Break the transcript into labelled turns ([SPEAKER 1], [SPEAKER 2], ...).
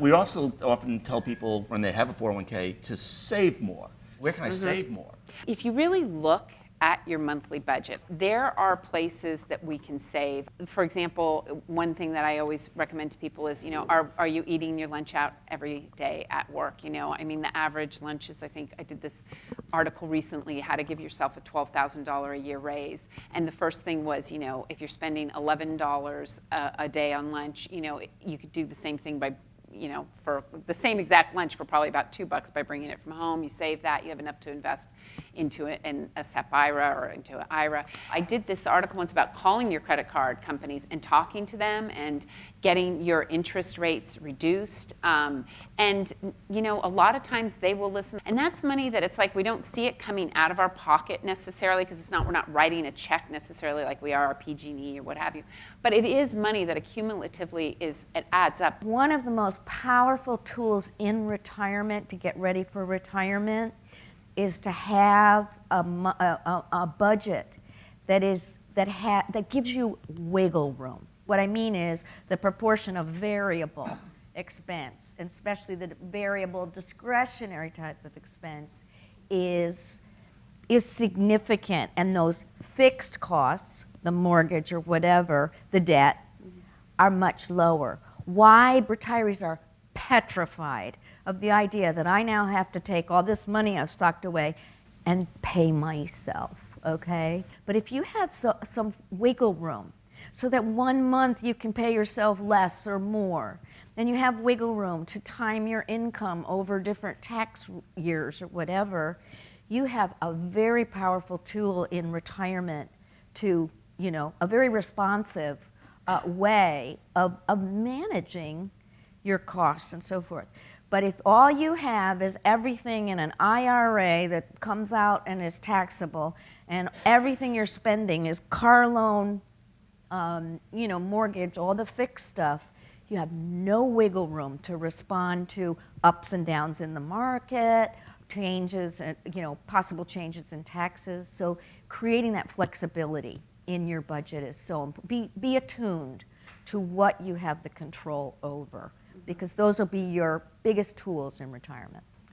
[SPEAKER 1] We also often tell people when they have a 401k to save more. Where can I save more?
[SPEAKER 2] If you really look at your monthly budget, there are places that we can save. For example, one thing that I always recommend to people is, are you eating your lunch out every day at work? I mean, the average lunch is, I think I did this article recently, how to give yourself a $12,000 a year raise. And the first thing was, if you're spending $11 a day on lunch, you could do the same thing by for the same exact lunch for probably about $2 by bringing it from home. You save that, you have enough to invest into a SEP IRA or into an IRA. I did this article once about calling your credit card companies and talking to them and getting your interest rates reduced. And a lot of times they will listen. And that's money that it's like we don't see it coming out of our pocket necessarily, because we're not writing a check necessarily like we are our PG&E or what have you. But it is money that accumulatively it adds up.
[SPEAKER 3] One of the most powerful tools in retirement to get ready for retirement is to have a budget that gives you wiggle room. What I mean is the proportion of variable expense, and especially the variable discretionary type of expense, is significant, and those fixed costs, the mortgage or whatever, the debt, are much lower. Why retirees are petrified of the idea that I now have to take all this money I've stocked away and pay myself, okay? But if you have some wiggle room, so that 1 month you can pay yourself less or more, then you have wiggle room to time your income over different tax years or whatever, you have a very powerful tool in retirement to, a very responsive way of managing your costs and so forth. But if all you have is everything in an IRA that comes out and is taxable, and everything you're spending is car loan, mortgage, all the fixed stuff, you have no wiggle room to respond to ups and downs in the market, changes, possible changes in taxes. So creating that flexibility in your budget is so important. Be attuned to what you have the control over, because those will be your biggest tools in retirement.